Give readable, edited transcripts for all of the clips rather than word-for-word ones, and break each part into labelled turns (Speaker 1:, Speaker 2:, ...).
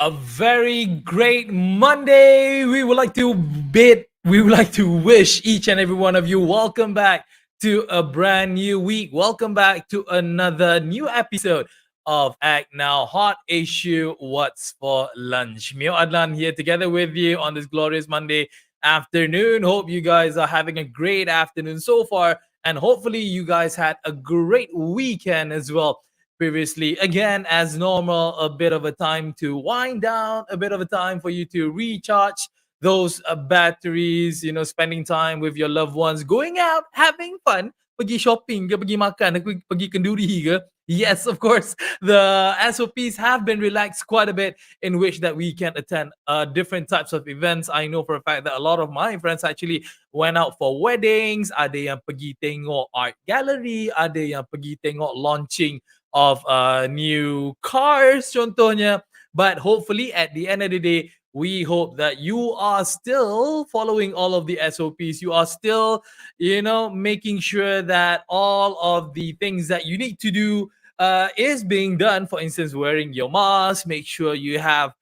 Speaker 1: A very great Monday. We would like to wish each and every one of you welcome back to a brand new week. Welcome back to another new episode of ACTnow Hot Issue. What's for lunch? Mio Adlan here together with you on this glorious Monday afternoon. Hope you guys are having a great afternoon so far, and hopefully you guys had a great weekend as well. Previously, again, as normal, a bit of a time to wind down, a bit of a time for you to recharge those batteries, spending time with your loved ones, going out, having fun, pergi shopping ke, pergi makan, pergi kenduri ke. Yes, of course, the SOPs have been relaxed quite a bit, in which that we can attend different types of events. I know for a fact that a lot of my friends actually went out for weddings, ada yang pergi tengok art gallery, ada yang pergi tengok launching of new cars contohnya. But hopefully at the end of the day, we hope that you are still following all of the SOPs. You are still, making sure that all of the things that you need to do is being done. For instance, wearing your mask, make sure you have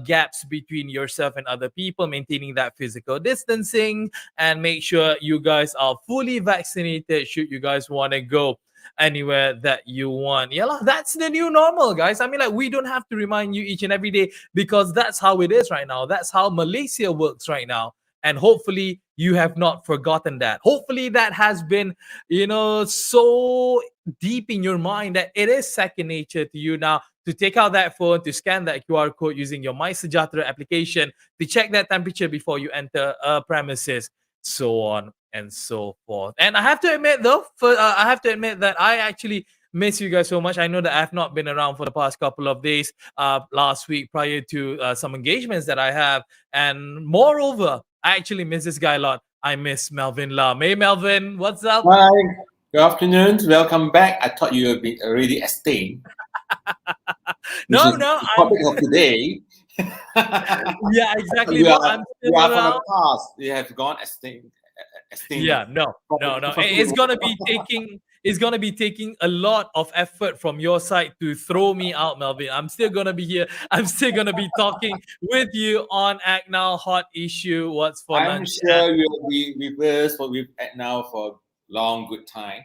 Speaker 1: gaps between yourself and other people, maintaining that physical distancing, and make sure you guys are fully vaccinated should you guys want to go anywhere that you want. Yeah, that's the new normal, guys. I mean, like, we don't have to remind you each and every day, because that's how it is right now. That's how Malaysia works right now. And hopefully you have not forgotten that. Hopefully that has been, so deep in your mind that it is second nature to you now to take out that phone, to scan that QR code using your MySejahtera application, to check that temperature before you enter a premises, so on and so forth. And I have to admit, though, that I actually miss you guys so much. I know that I have not been around for the past couple of days, last week, prior to some engagements that I have. And moreover, I actually miss this guy a lot. I miss Melvin Lam. Hey, Melvin, what's up?
Speaker 2: Hi, good afternoon. Welcome back. I thought you had been already extinct.
Speaker 1: No,
Speaker 2: the topic of today.
Speaker 1: Yeah, exactly.
Speaker 2: You
Speaker 1: Well,
Speaker 2: are,
Speaker 1: I'm still
Speaker 2: you are from
Speaker 1: around.
Speaker 2: the past. You have gone extinct.
Speaker 1: Yeah, no. It's gonna be taking a lot of effort from your side to throw me out, Melvin. I'm still gonna be here. I'm still gonna be talking with you on ACTnow Hot Issue. What's for
Speaker 2: I'm
Speaker 1: lunch?
Speaker 2: sure you'll be with us with ACTnow for a long, good time.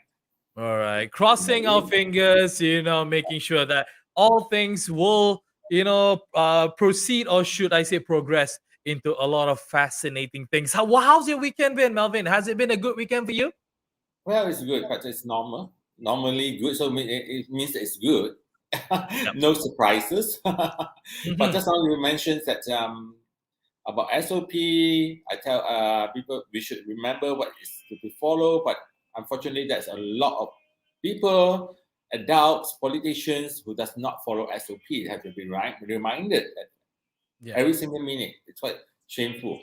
Speaker 1: All right, crossing our fingers, making sure that all things will, proceed, or should I say progress into a lot of fascinating things. How's your weekend been, Melvin? Has it been a good weekend for you?
Speaker 2: Well, it's good, but it's normal. Normally good, so it means that it's good.
Speaker 1: Yep.
Speaker 2: No surprises.
Speaker 1: Mhm.
Speaker 2: But just now you mentioned that about SOP, I tell people we should remember what is to be followed. But unfortunately, there's a lot of people, adults, politicians who does not follow SOP. They have to be reminded that
Speaker 1: Yeah.
Speaker 2: every single minute. It's quite shameful,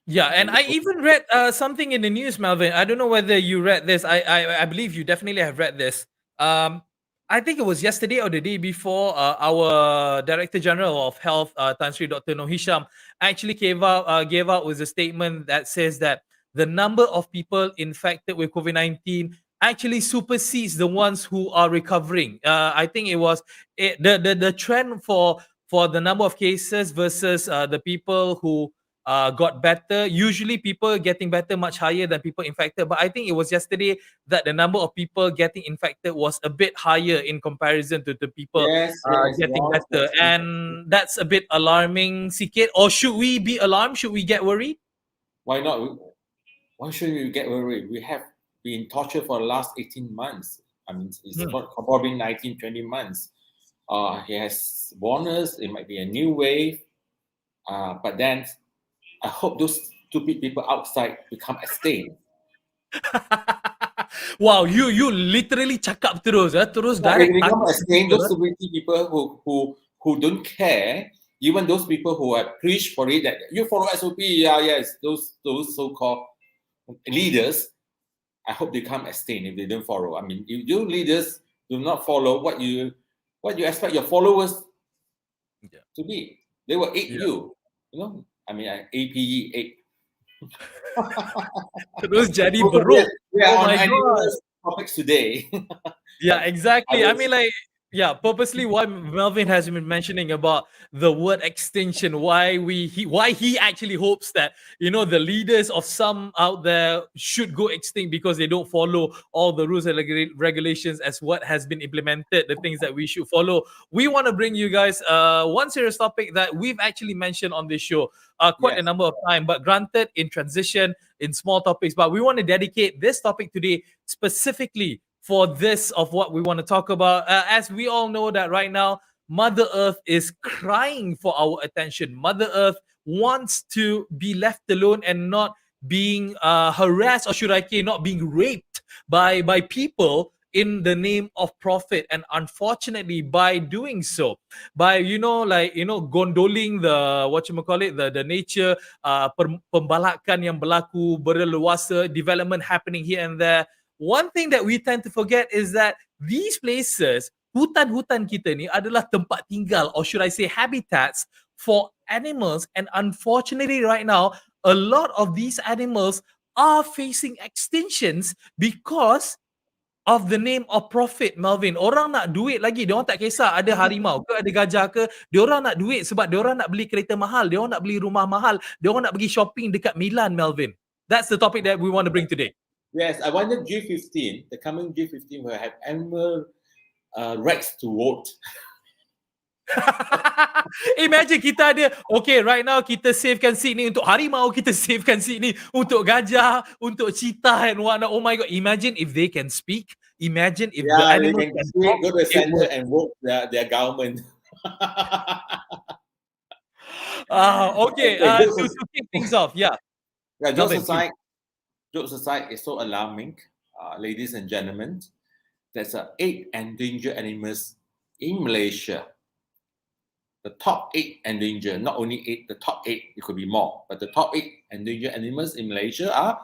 Speaker 1: Yeah, and I even read something in the news, Melvin. I don't know whether you read this. I believe you definitely have read this. I think it was yesterday or the day before. Our Director General of Health, Tan Sri Dr. Noh Hisham, actually gave out with a statement that says that the number of people infected with COVID-19 actually supersedes the ones who are recovering. I think the trend for the number of cases versus the people who got better. Usually, people getting better much higher than people infected. But I think it was yesterday that the number of people getting infected was a bit higher in comparison to the people
Speaker 2: Yes, yes,
Speaker 1: getting
Speaker 2: was
Speaker 1: better, and that's a bit alarming. Sikit, or should we be alarmed? Should we get worried?
Speaker 2: why not? Why should we get worried? We have been tortured for the last 18 months. I mean, it's
Speaker 1: Hmm.
Speaker 2: probably 19, 20 months. He has warned us it might be a new wave. But then I hope those stupid people outside become extinct.
Speaker 1: Wow, you literally cakap terus, terus
Speaker 2: Yeah, if
Speaker 1: direct
Speaker 2: they become
Speaker 1: target to
Speaker 2: extinct,
Speaker 1: people.
Speaker 2: those stupid people who don't care, even those people who have preached for it that you follow SOP, yeah, yes, those so-called leaders, I hope they come extinct if they don't follow. I mean, if you leaders do not follow what you expect your followers
Speaker 1: Yeah.
Speaker 2: to be, they will eat
Speaker 1: Yeah.
Speaker 2: you. You know, I mean, APE8.
Speaker 1: Terus jadi
Speaker 2: Okay,
Speaker 1: beruk.
Speaker 2: we are
Speaker 1: Oh
Speaker 2: on
Speaker 1: my god.
Speaker 2: animals topics today.
Speaker 1: Yeah,
Speaker 2: But I
Speaker 1: exactly. I
Speaker 2: was
Speaker 1: mean, like, yeah, purposely why Melvin has been mentioning about the word extinction, why he actually hopes that the leaders of some out there should go extinct because they don't follow all the rules and regulations as what has been implemented, the things that we should follow. We want to bring you guys one serious topic that we've actually mentioned on this show quite a
Speaker 2: yes,
Speaker 1: number of times, but granted in transition in small topics. But we want to dedicate this topic today specifically for this of what we want to talk about. As we all know that right now, Mother Earth is crying for our attention. Mother Earth wants to be left alone and not being harassed, or should I say, not being raped by people in the name of profit. And unfortunately, by doing so, by gondoling the what you call it, the nature, pembalakan yang berlaku berleluasa, development happening here and there. One thing that we tend to forget is that these places, hutan-hutan kita ni adalah tempat tinggal, or should I say habitats for animals. And unfortunately right now, a lot of these animals are facing extinctions because of the name of profit, Melvin. Orang nak duit lagi. Diorang tak kisah ada harimau ke, ada gajah ke. Diorang nak duit sebab diorang nak beli kereta mahal. Diorang nak beli rumah mahal. Diorang nak pergi shopping dekat Milan, Melvin. That's the topic that we want to bring today.
Speaker 2: yes. I wonder G15, the coming G15 will have animal rights to vote.
Speaker 1: Imagine kita ada, okay, right now kita savekan seat ni untuk harimau, kita savekan seat ni untuk gajah, untuk cheetah and whatnot. Oh my god, imagine if they can speak. Imagine if the
Speaker 2: Yeah, they
Speaker 1: animals
Speaker 2: can
Speaker 1: can talk.
Speaker 2: go to the
Speaker 1: It
Speaker 2: center
Speaker 1: would,
Speaker 2: and vote their government.
Speaker 1: okay,
Speaker 2: Okay,
Speaker 1: to kick things off, yeah,
Speaker 2: yeah,
Speaker 1: Melvin, please.
Speaker 2: jokes aside, is so alarming, ladies and gentlemen. There's 8 endangered animals in Malaysia. The top 8 endangered, not only 8, the top 8, it could be more, but the top 8 endangered animals in Malaysia are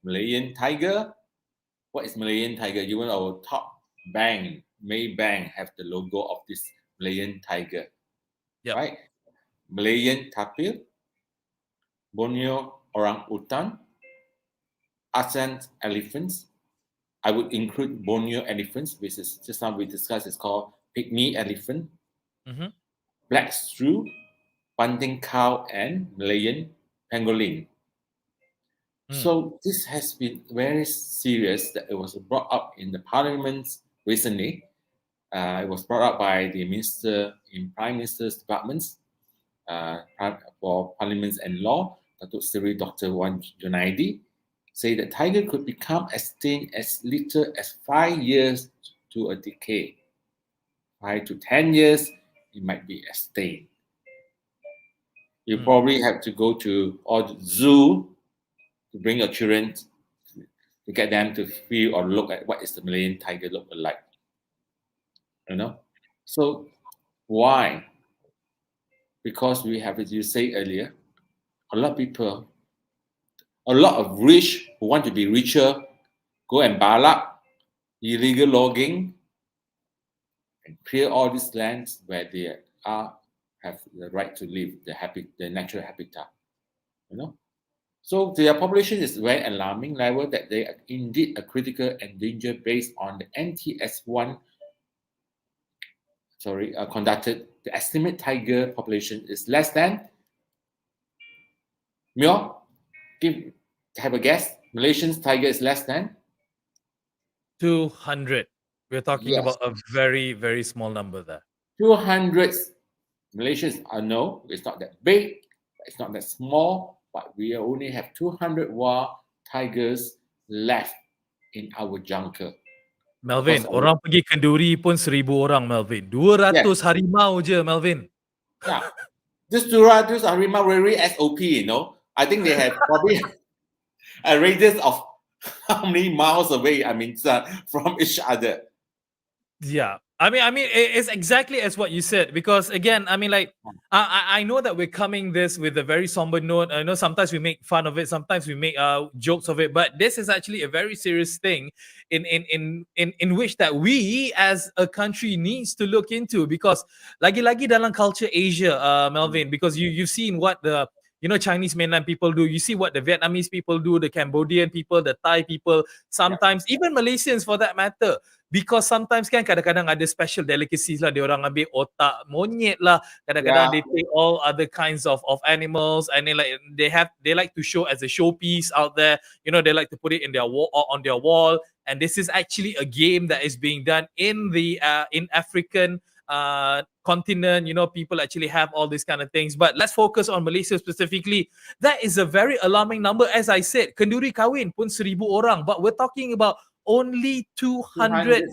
Speaker 2: Malayan tiger. What is Malayan tiger? Even our top bank, Maybank, have the logo of this Malayan tiger,
Speaker 1: Yep.
Speaker 2: right? Malayan tapir, Borneo orang utan, ASEAN elephants. I would include Borneo elephants, which is just now we discussed. It's called pygmy elephant, black shrew, bunting cow, and Malayan pangolin. So this has been very serious. That it was brought up in the parliament recently. It was brought up by the minister in Prime Minister's departments for Parliaments and Law, Datuk Seri Dr. Wan Junaidi, say that tiger could become extinct as little as 5 years to a decade. 5 to 10 years, it might be extinct. You probably have to go to the zoo to bring your children to get them to feel or look at what is the Malayan tiger look like. So why? Because we have, as you say earlier, a lot of people, a lot of rich who want to be richer, go and balak, illegal logging, and clear all these lands where they have the right to live, the natural habitat. So their population is very alarming level that they are indeed a critical endanger based on the NTS1 conducted. The estimate tiger population is less than Mio, have a guess. Malaysian's tiger is less than
Speaker 1: 200. We're talking
Speaker 2: yes,
Speaker 1: about a very, very small number there.
Speaker 2: 200. Malaysians are no, it's not that big, it's not that small, but we only have 200 wild tigers left in our jungle.
Speaker 1: Melvin, orang pergi kenduri pun 1,000 orang, Melvin. 200
Speaker 2: yes,
Speaker 1: harimau je, Melvin.
Speaker 2: yeah, this Duratus Arima very SOP, I think they have probably a radius of how many miles away, from each other.
Speaker 1: Yeah. I mean, it's exactly as what you said, because again, I mean, like, I know that we're coming this with a very somber note. I know sometimes we make fun of it, sometimes we make jokes of it, but this is actually a very serious thing in which that we as a country needs to look into, because lagi-lagi dalam culture Asia, Melvin, because you've seen what the Chinese mainland people do, you see what the Vietnamese people do, the Cambodian people, the Thai people, sometimes even Malaysians for that matter. Because sometimes kan kadang-kadang ada special delicacies lah, dia orang ambil otak monyet lah, kadang-kadang they take all other kinds of animals, and they like to show as a showpiece out there. They like to put it in their wall, on their wall, and this is actually a game that is being done in the in African continent. People actually have all these kind of things, but let's focus on Malaysia specifically. That is a very alarming number. As I said, kenduri kahwin pun 1,000 orang, but we're talking about only 200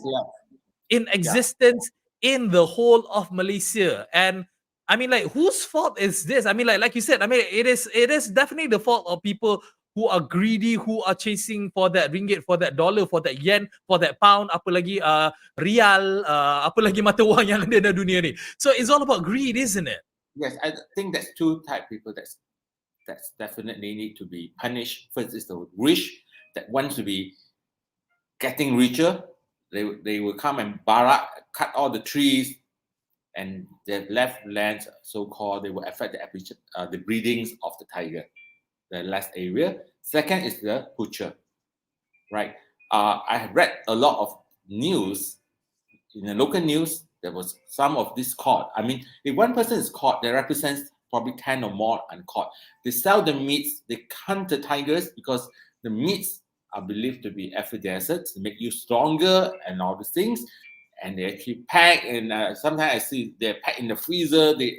Speaker 1: in existence in the whole of Malaysia. And I mean, like, whose fault is this? I mean, like you said, I mean, it is definitely the fault of people who are greedy, who are chasing for that ringgit, for that dollar, for that yen, for that pound, apa lagi rial, apa lagi mata wang yang ada di dunia ni. So it's all about greed, isn't it?
Speaker 2: Yes, I think that's two type of people that's definitely need to be punished. First is the rich that wants to be getting richer. They will come and cut all the trees, and the left lands, so-called, they will affect the breedings of the tiger, the last area. Second is the butcher, right? I have read a lot of news in the local news. There was some of this caught. I mean, if one person is caught, that represents probably 10 or more uncaught. They sell the meats, they hunt the tigers because the meats are believed to be effervescent, to make you stronger and all these things. And they actually pack, and sometimes I see they're packed in the freezer. They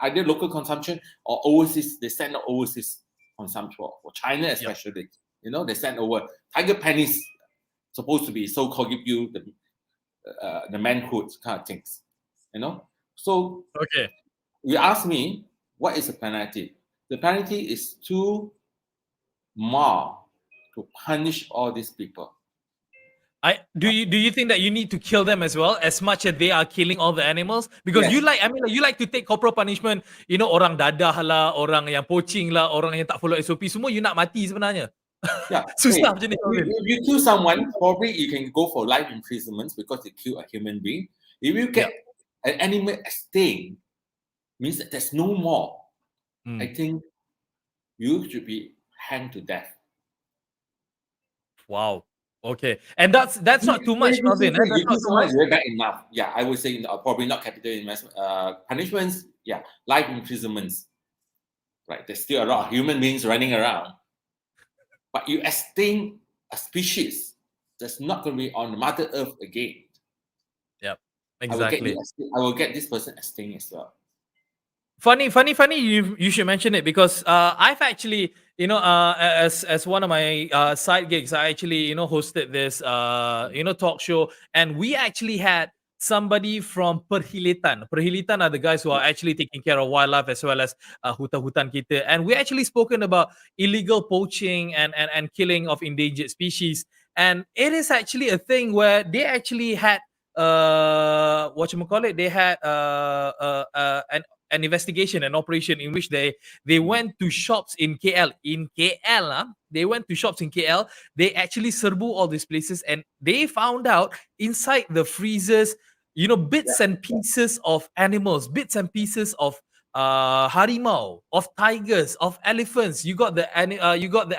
Speaker 2: either local consumption or overseas. They send overseas consumption for China especially. Yep. They send over tiger pennies, supposed to be so-called give you the manhood kind of things. So
Speaker 1: okay,
Speaker 2: you ask me, what is the penalty? The penalty is too more to punish all these people.
Speaker 1: Do you think that you need to kill them as well, as much as they are killing all the animals? Because you like to take corporal punishment. Orang dadah lah, orang yang poaching lah, orang yang tak follow SOP, semua you nak mati sebenarnya.
Speaker 2: Yeah.
Speaker 1: Susah macam ni.
Speaker 2: If you kill someone, probably you can go for life imprisonment because you kill a human being. If you get an animal extinct, means that there's no more. I think you should be hanged to death.
Speaker 1: Wow. Okay, and that's not too much, Melvin.
Speaker 2: That's not too much. Very bad enough. Yeah, I would say probably not capital investment punishments. Yeah, life imprisonments. Right, there's still a lot of human beings running around, but you extinct a species that's not going to be on Mother Earth again.
Speaker 1: Yep, exactly.
Speaker 2: I will get this person extinct as well.
Speaker 1: Funny. You should mention it, because I've actually, as one of my side gigs, I actually, hosted this, talk show, and we actually had somebody from Perhilitan. Perhilitan are the guys who are actually taking care of wildlife as well as hutan-hutan kita, and we actually spoken about illegal poaching and killing of endangered species, and it is actually a thing where they actually had they had an investigation, an operation in which they went to shops in KL. They went to shops in KL. They actually serbu all these places, and they found out inside the freezers, bits and pieces of animals, bits and pieces of harimau, of tigers, of elephants. You got the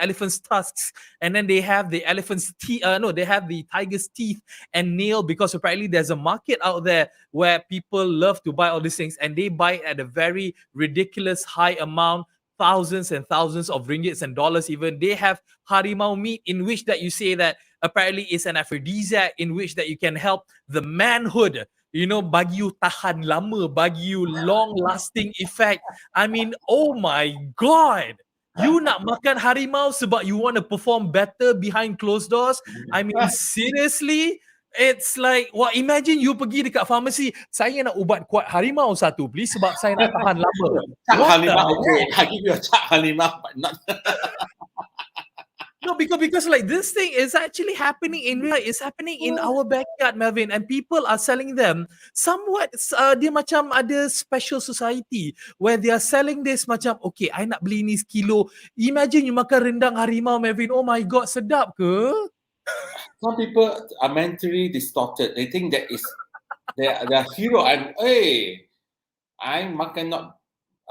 Speaker 1: elephant's tusks, and then they have the elephant's teeth. No, they have the tiger's teeth and nail, because apparently there's a market out there where people love to buy all these things, and they buy it at a very ridiculous high amount, thousands and thousands of ringgits and dollars even. They have harimau meat, in which that you say that apparently is an aphrodisiac, in which that you can help the manhood, bagi you tahan lama, bagi you long lasting effect. I mean, oh my god, you nak makan harimau sebab you want to perform better behind closed doors? I mean, seriously? It's like, wah, imagine you pergi dekat pharmacy, saya nak ubat kuat harimau satu please sebab saya nak tahan lama.
Speaker 2: Chak
Speaker 1: What the
Speaker 2: halimau, okay.
Speaker 1: heck?
Speaker 2: I give you a chak halimau, but not.
Speaker 1: No, because like this thing is actually happening in real life. It's happening in our backyard, Melvin, and people are selling them somewhat. Dia macam ada special society where they are selling this macam, okay, I nak beli ni sekilo. Imagine you makan rendang harimau, Melvin. Oh my god, sedap ke?
Speaker 2: Some people are mentally distorted. They think that is their hero. I'm makan not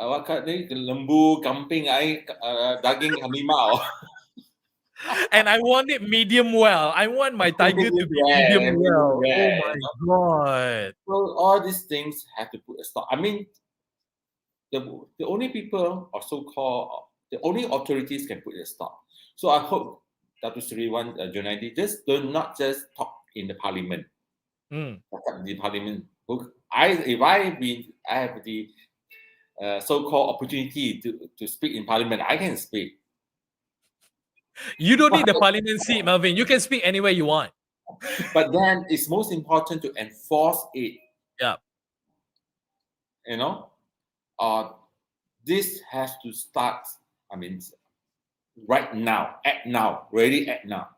Speaker 2: lembu, kambing, daging harimau.
Speaker 1: And I want it medium well. I want my tiger to be medium well. Oh my god.
Speaker 2: So all these things have to put a stop. I mean, the only people or so-called, the only authorities can put a stop. So I hope Dr. Sriwan Junaidi just do not just talk in the parliament. The parliament. If I have the so-called opportunity to speak in parliament, I can speak.
Speaker 1: You don't need the parliament seat, Melvin. You can speak anywhere you want.
Speaker 2: But then it's most important to enforce it.
Speaker 1: Yeah.
Speaker 2: This has to start, right now, act now, really act now.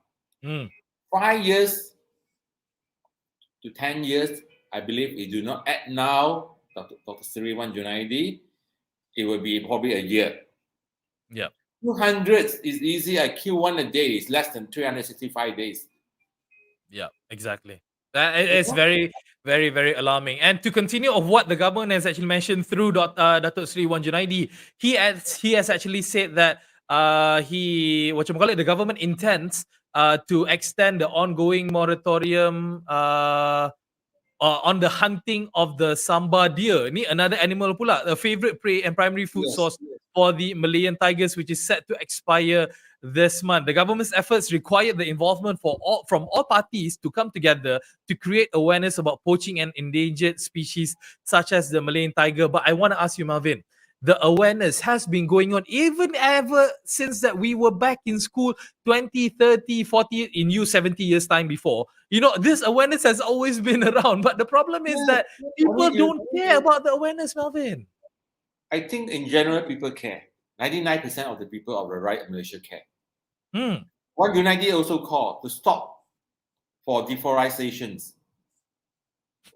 Speaker 2: 5 years to 10 years, I believe if you do not act now, Dr. Sriwan Junaidi, it will be probably a year.
Speaker 1: Yeah.
Speaker 2: 200 is easy. I kill one a day. It's less than 365 days.
Speaker 1: Yeah, exactly. It's very, very, very alarming. And to continue of what the government has actually mentioned through Datuk Sri Wan Junaidi, he has actually said that the government intends to extend the ongoing moratorium on the hunting of the samba deer. Ni another animal pula, a favorite prey and primary food source for the Malayan tigers, which is set to expire this month. The government's efforts required the involvement from all parties to come together to create awareness about poaching and endangered species such as the Malayan tiger. But I want to ask you, Marvin, the awareness has been going on even ever since that we were back in school 20, 30, 40, in 70 years time before. This awareness has always been around, but the problem is that people don't care about the awareness, Melvin.
Speaker 2: I think in general, people care. 99% of the people of the right in Malaysia care. What United also called to stop for deforestations,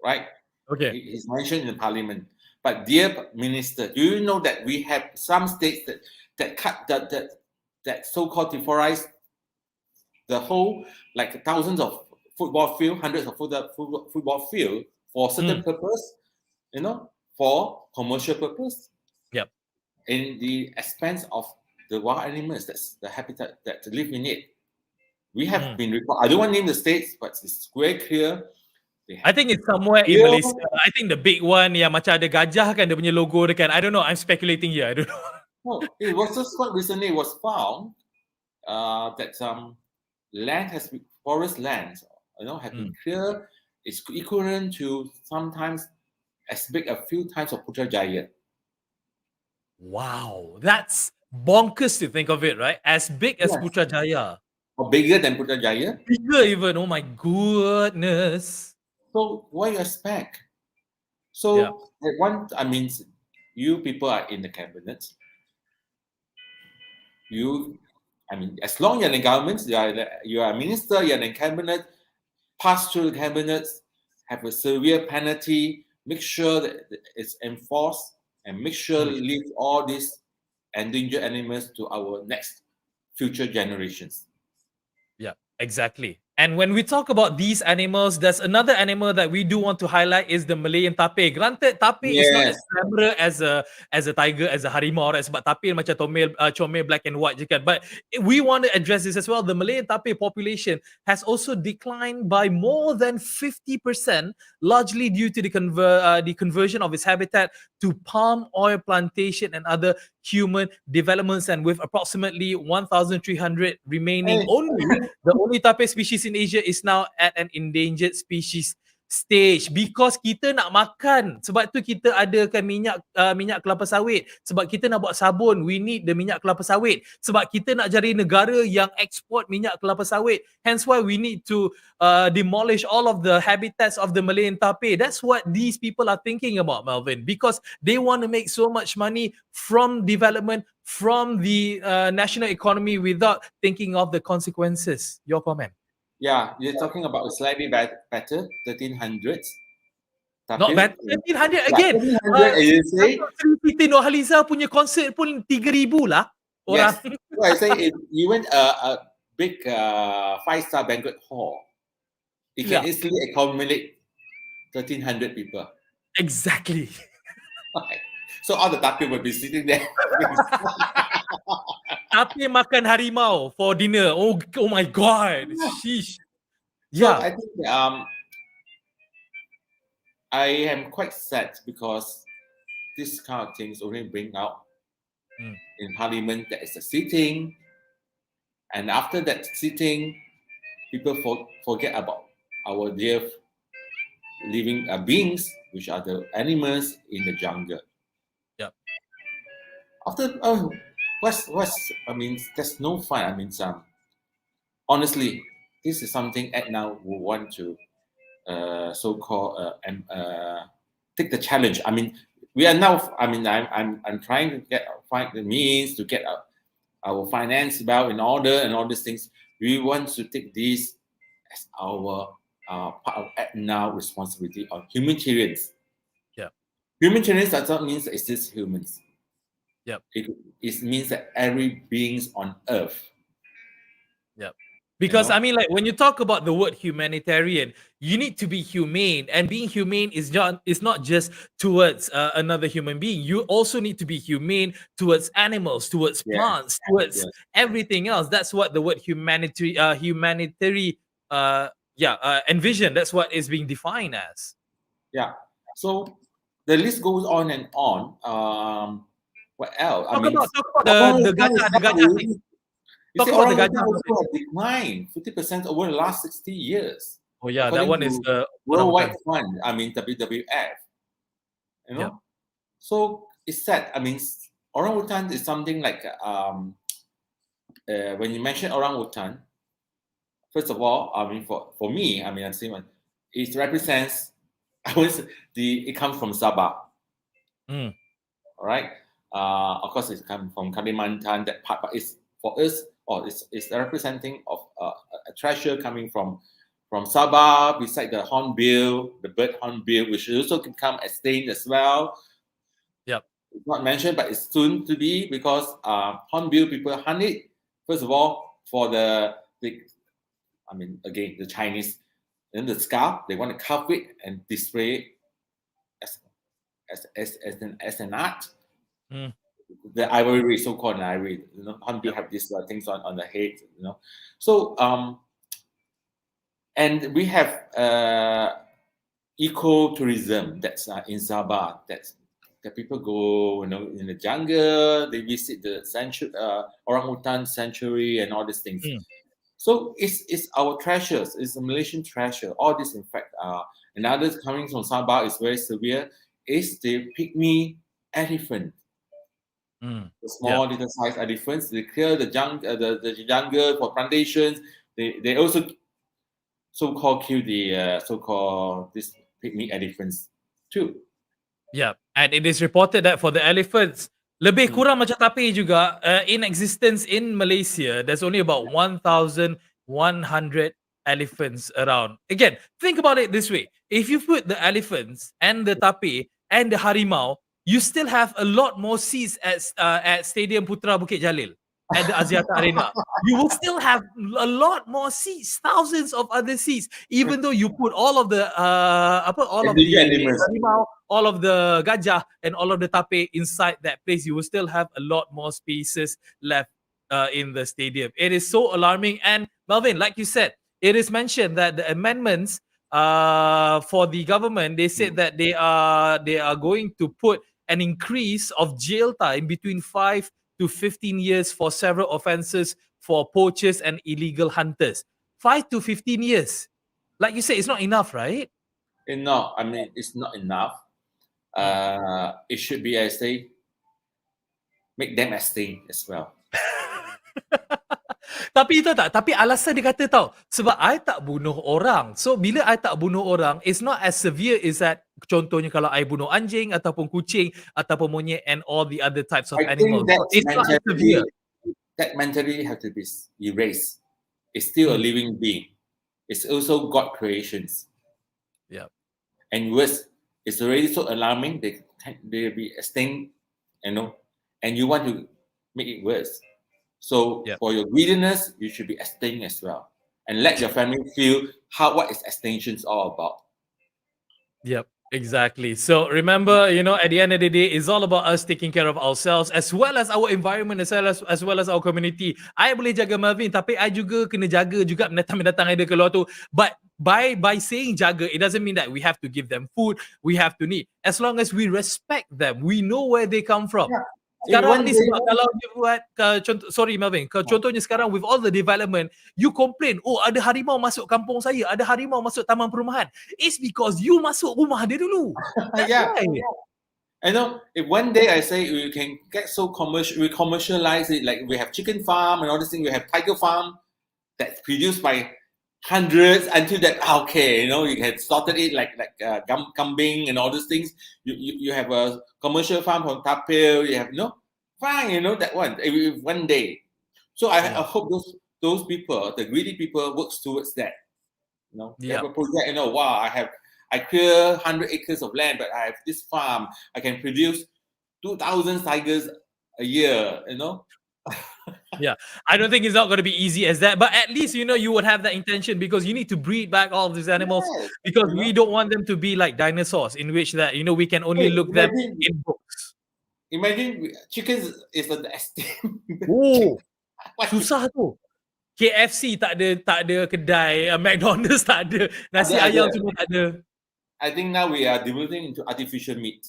Speaker 2: right?
Speaker 1: Okay.
Speaker 2: It's mentioned in the parliament. But dear minister, do you know that we have some states that cut that so-called deforest the whole, like thousands of football field, hundreds of football field for certain purpose, for commercial purpose.
Speaker 1: Yep.
Speaker 2: In the expense of the wild animals, that's the habitat that live in it. We have been required. I don't want to name the states, but it's very clear.
Speaker 1: I think it's somewhere in Malaysia. I think the big one yang macam ada gajah kan, dia punya logo dia kan. I don't know. I'm speculating here. I don't know.
Speaker 2: No, it was just quite recently. It was found that forest lands, have been cleared. It's equivalent to sometimes as big a few times of Putrajaya.
Speaker 1: Wow, that's bonkers to think of it, right? As big as Putrajaya.
Speaker 2: Or bigger than Putrajaya.
Speaker 1: Bigger even. Oh my goodness.
Speaker 2: So what you expect? So you people are in the cabinet. As long as you're in the government, you are a minister, you're in the cabinet, pass through the cabinet, have a severe penalty, make sure that it's enforced, and make sure leave all these endangered animals to our next future generations.
Speaker 1: Yeah, exactly. And when we talk about these animals, there's another animal that we do want to highlight is the Malayan tape. Granted, tape is not as
Speaker 2: Yes.
Speaker 1: glamorous as a tiger, as a harimau, right? Sebab tape macam comel black and white je kan. But we want to address this as well. The Malayan tape population has also declined by more than 50%, largely due to the conversion of its habitat to palm oil plantation and other human developments. And with approximately 1,300 remaining,
Speaker 2: Hey,
Speaker 1: the only tape species in Asia is now at an endangered species stage because kita nak makan. Sebab tu kita adakan minyak kelapa sawit. Sebab kita nak buat sabun, we need the minyak kelapa sawit. Sebab kita nak jadi negara yang export minyak kelapa sawit. Hence why we need to demolish all of the habitats of the Malayan tape. That's what these people are thinking about, Melvin, because they want to make so much money from development, from the national economy without thinking of the consequences. Your comment?
Speaker 2: yeah, you're talking about a slightly better 1300s.
Speaker 1: Not bad. 1,300 again.
Speaker 2: 1300, you say?
Speaker 1: Siti Nurhaliza punya konsert pun 3,000 lah orang.
Speaker 2: Yes. So I say, if you went a big 5-star banquet hall, it can easily accommodate 1,300 people.
Speaker 1: Exactly.
Speaker 2: So all the tape will be sitting there.
Speaker 1: Tapi makan harimau for dinner. Oh my God. Sheesh.
Speaker 2: Yeah. So I think I am quite sad because this kind of things only bring out in Parliament. There is a sitting, and after that sitting, people forget about our dear living beings, which are the animals in the jungle.
Speaker 1: Yeah.
Speaker 2: After what's I mean, there's no fun. I mean, honestly, this is something ACTnow will want to so-called take the challenge. I mean, we are now. I mean, I'm trying to find the means to get our finance well in order and all these things. We want to take this as our part of ACTnow responsibility on humanitarians.
Speaker 1: Yeah,
Speaker 2: humanitarians does not mean it's just humans.
Speaker 1: Yep.
Speaker 2: It means that every beings on earth.
Speaker 1: Yep. Because I mean, like when you talk about the word humanitarian, you need to be humane, and being humane is not just towards another human being. You also need to be humane towards animals, towards plants, towards everything else. That's what the word humanitarian envision. That's what is being defined as.
Speaker 2: Yeah. So the list goes on and on. What else?
Speaker 1: Talk about the gajah.
Speaker 2: You see, orangutan also have declined 50% over the last 60 years.
Speaker 1: Oh yeah, that one is the
Speaker 2: Worldwide Fund. I mean WWF. You know, so it's sad. I mean, orangutan is something like when you mention orangutan, first of all, I mean for me, I mean I'm saying it represents. It comes from Sabah. All right. Of course, it comes from Kalimantan. That part, but it's for us. It's representing of a treasure coming from Sabah, beside the hornbill, the bird hornbill, which also can become extinct as well.
Speaker 1: Yep.
Speaker 2: It's not mentioned, but it's soon to be, because hornbill people hunt it. First of all, for the Chinese, then the scalp, they want to carve it and display it as an art. The ivory, so-called ivory, hornbill have these things on the head, So and we have ecotourism that's in Sabah. That people go, in the jungle. They visit the orangutan sanctuary and all these things. So it's our treasures. It's a Malaysian treasure. All this, in fact, another coming from Sabah is very severe. Is the pygmy elephant. The small little size elephants. They clear the jungle for plantations. They also so-called kill the so-called this pygmy elephants too.
Speaker 1: Yeah, and it is reported that for the elephants, lebih kurang macam tape juga, in existence in Malaysia, there's only about 1,100 elephants around. Again, think about it this way. If you put the elephants and the tape and the harimau, you still have a lot more seats at Stadium Putra Bukit Jalil. at the Axiata Arena. You will still have a lot more seats, thousands of other seats, even though you put all of the
Speaker 2: animals.
Speaker 1: harimau, all of the gajah, and all of the tape inside that place. You will still have a lot more spaces left in the stadium. It is so alarming. And Melvin, like you said, it is mentioned that the amendments for the government, they said that they are going to put an increase of jail time between 5 to 15 years for several offenses for poachers and illegal hunters. 5 to 15 years. Like you said, it's not enough, right?
Speaker 2: No, I mean, it's not enough. It should be, I say, make them extinct as well.
Speaker 1: Tapi itu tak, tapi alasan dia kata tau, sebab I tak bunuh orang. So bila I tak bunuh orang, it's not as severe as that. Contohnya kalau I bunuh anjing ataupun kucing ataupun monyet and all the other types of
Speaker 2: I
Speaker 1: animals.
Speaker 2: think
Speaker 1: So it's not as severe.
Speaker 2: that mentality have to be erased. It's still a living being. It's also God creations.
Speaker 1: Yeah.
Speaker 2: And worse, it's already so alarming. They'll be extinct, and you want to make it worse. So for your greediness, you should be extinct as well, and let your family feel what is extinction all about.
Speaker 1: Yep, exactly. So remember, at the end of the day, it's all about us taking care of ourselves as well as our environment, as well as our community. I boleh jaga Melvin, tapi I juga kena jaga juga mendatang ada keluar tu. But by saying jaga, it doesn't mean that we have to give them food, we have to need. As long as we respect them, we know where they come from.
Speaker 2: Yeah.
Speaker 1: Sekarang ni sebab kalau you buat sorry Melvin, contohnya sekarang with all the development, you complain, oh ada harimau masuk kampung saya, ada harimau masuk taman perumahan. It's because you masuk rumah dia dulu.
Speaker 2: Yeah. I know if one day I say we can get so we commercialize it, like we have chicken farm and all this thing, we have tiger farm that's produced by hundreds until that you had sorted it like kambing and all these things. You have a commercial farm from tapir. You have fine, that one. One day, so I hope those people, the greedy people, works towards that. They have a project. Wow, I clear 100 acres of land, but I have this farm. I can produce 2,000 tigers a year.
Speaker 1: Yeah, I don't think it's not going to be easy as that, but at least you would have that intention because you need to breed back all of these animals because we don't want them to be like dinosaurs, in which that we can only look them in books.
Speaker 2: Imagine chickens is the extinct.
Speaker 1: Oh, susah tu. KFC tak ada kedai, McDonald's tak ada, nasi ayam semua tak ada.
Speaker 2: I think now we are developing into artificial meat.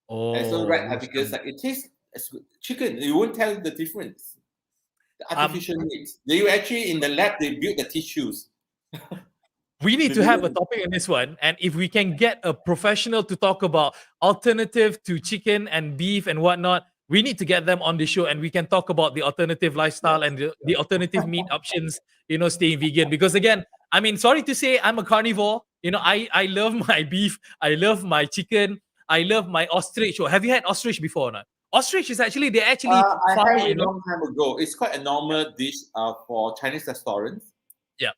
Speaker 2: I saw read articles like it tastes as chicken. You won't tell the difference. The artificial meat. They were actually in the lab. They built the tissues.
Speaker 1: We need to have a topic on this one, and if we can get a professional to talk about alternative to chicken and beef and whatnot, we need to get them on the show, and we can talk about the alternative lifestyle and the alternative meat options. Staying vegan, because again, I mean, sorry to say, I'm a carnivore. I love my beef. I love my chicken. I love my ostrich. Have you had ostrich before or not? Ostrich is actually
Speaker 2: I had it a long time ago. It's quite a normal dish for Chinese restaurants.
Speaker 1: Yeah.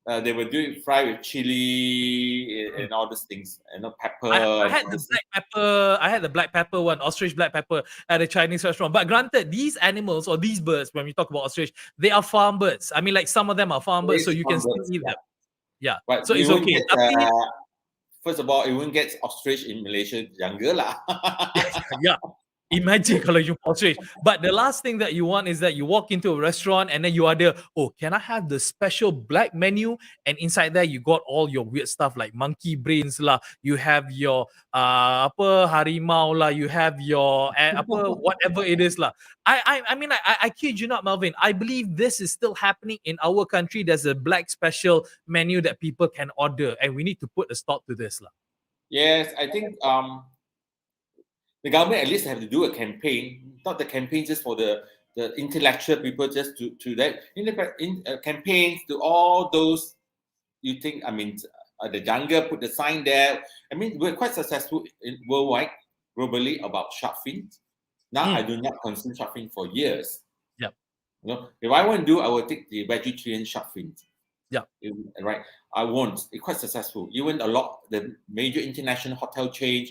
Speaker 2: They were doing fried with chili and all these things, pepper.
Speaker 1: I had the black pepper. I had the black pepper one, ostrich black pepper at a Chinese restaurant. But granted, these animals or these birds, when we talk about ostrich, they are farm birds. I mean, like some of them are farm birds, so you can still eat them. Yeah.
Speaker 2: But
Speaker 1: so it's okay.
Speaker 2: First of all, it won't get ostrich in Malaysia younger lah.
Speaker 1: Yeah. Imagine kalau you ostrich. But the last thing that you want is that you walk into a restaurant and then you are there, can I have the special black menu? And inside there you got all your weird stuff like monkey brains lah, you have your harimau lah, you have your whatever it is lah. I mean, I kid you not, Melvin. I believe this is still happening in our country. There's a black special menu that people can order, and we need to put a stop to this lah.
Speaker 2: Yes, I think the government at least have to do a campaign, not the campaign just for the intellectual people, just to that campaigns to all those you think. I mean, the jungle, put the sign there. I mean, we're quite successful worldwide, globally about shark fins. Now I do not consume shark fin for years.
Speaker 1: Yeah.
Speaker 2: If I want to do, I will take the vegetarian shark fins.
Speaker 1: Yeah.
Speaker 2: Right. I won't. It's quite successful. Even the major international hotel chain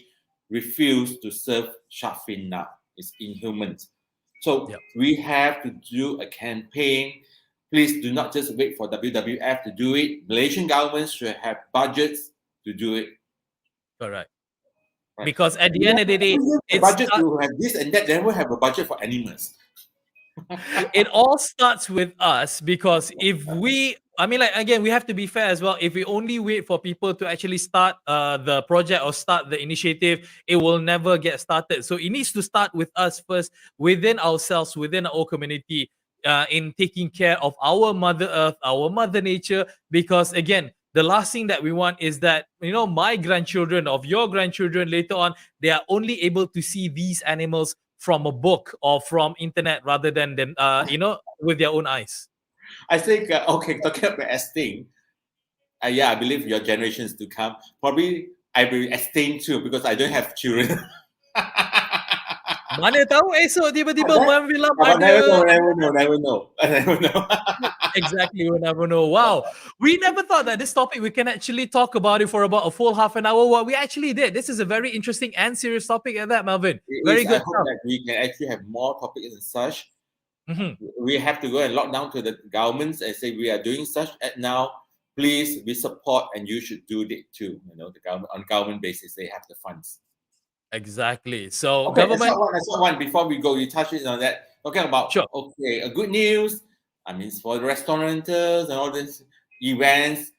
Speaker 2: refuse to serve shark fin now. It's inhuman. So
Speaker 1: Yep.
Speaker 2: we have to do a campaign. Please do not just wait for WWF to do it. Malaysian government should have budgets to do it.
Speaker 1: Correct.
Speaker 2: Right?
Speaker 1: Because at the end of the day,
Speaker 2: The
Speaker 1: it's
Speaker 2: budget to have this and that, then we'll have a budget for animals.
Speaker 1: it all starts with us, because if we, I mean, like, again, we have to be fair as well. If we only wait for people to actually start the project or start the initiative, it will never get started. So it needs to start with us first, within ourselves, within our community, in taking care of our mother earth, our mother nature. Because again, the last thing that we want is that, you know, my grandchildren, of your grandchildren later on, they are only able to see these animals from a book or from internet, rather than them, you know, with their own eyes.
Speaker 2: I think, okay, talking about extinct, yeah, I believe your generations to come, probably I will extinct too because I don't have children.
Speaker 1: Mana tahu esok tiba-tiba Wan Willam
Speaker 2: But
Speaker 1: ada.
Speaker 2: never know.
Speaker 1: Exactly, we never know. Wow, we never thought that this topic we can actually talk about it for about a full half an hour. Well, we actually did. This is a very interesting and serious topic at that, Melvin. Very
Speaker 2: I
Speaker 1: good
Speaker 2: hope
Speaker 1: stuff.
Speaker 2: that we can actually have more topics and such.
Speaker 1: Mhm.
Speaker 2: We have to go and lock down to the governments and say we are doing such at now. Please, we support and you should do it too. You know, the government on government basis they have the funds.
Speaker 1: Exactly. So
Speaker 2: Okay,
Speaker 1: government.
Speaker 2: that's not one. Before we go, you touch it on that. Talking about
Speaker 1: Sure.
Speaker 2: okay, a good news. I mean, for the restaurateurs and all these events,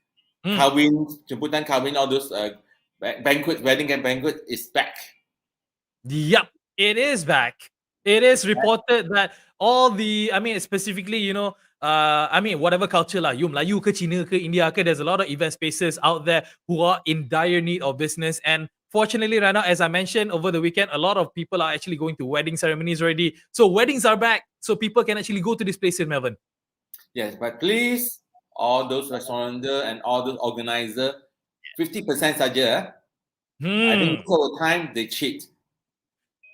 Speaker 2: kawin, jemputan kawin, all those banquet, wedding and banquet is back.
Speaker 1: Yep, it is back. It is reported that all the, I mean, specifically, you know, I mean, whatever culture lah, you Melayu ke China ke India ke, there's a lot of event spaces out there who are in dire need of business. And fortunately, right now, as I mentioned over the weekend, a lot of people are actually going to wedding ceremonies already. So weddings are back, so people can actually go to this place in Melbourne.
Speaker 2: Yes, but please, all those restaurateur and all those organizer, 50% saja. I think most of the time they cheat.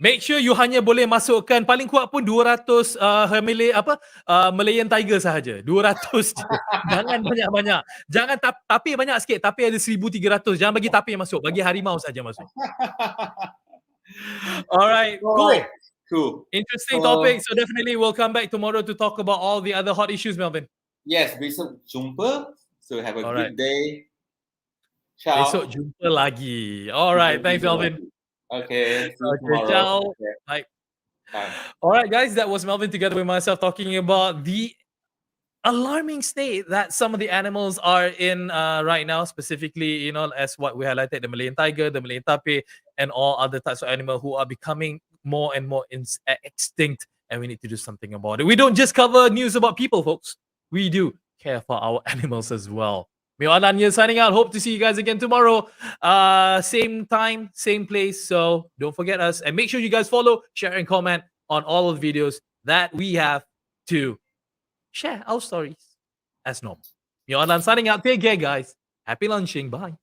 Speaker 1: Make sure you hanya boleh masukkan paling kuat pun 200 Malayan Tigers sahaja. 200 je. Jangan banyak-banyak. Jangan tapi banyak sikit, tapi ada 1,300. Jangan bagi tapi masuk, bagi harimau saja masuk. Alright, cool.
Speaker 2: Cool.
Speaker 1: Interesting topic. So definitely we'll come back tomorrow to talk about all the other hot issues, Melvin.
Speaker 2: Yes, besok jumpa. So have a good day. Ciao.
Speaker 1: Besok jumpa lagi. Alright, thanks, Melvin.
Speaker 2: Okay, see you
Speaker 1: Okay,
Speaker 2: tomorrow.
Speaker 1: ciao. Bye.
Speaker 2: Bye.
Speaker 1: All right, guys, that was Melvin together with myself talking about the alarming state that some of the animals are in right now, specifically, you know, as what we highlighted, the Malayan tiger, the Malayan tape, and all other types of animal who are becoming more and more extinct, and we need to do something about it. We don't just cover news about people, folks. We do care for our animals as well. Alan here signing out. Hope to see you guys again tomorrow. Same time, same place. So don't forget us. And make sure you guys follow, share, and comment on all of the videos that we have to share our stories as normal. Alan signing out. Take care, guys. Happy lunching. Bye.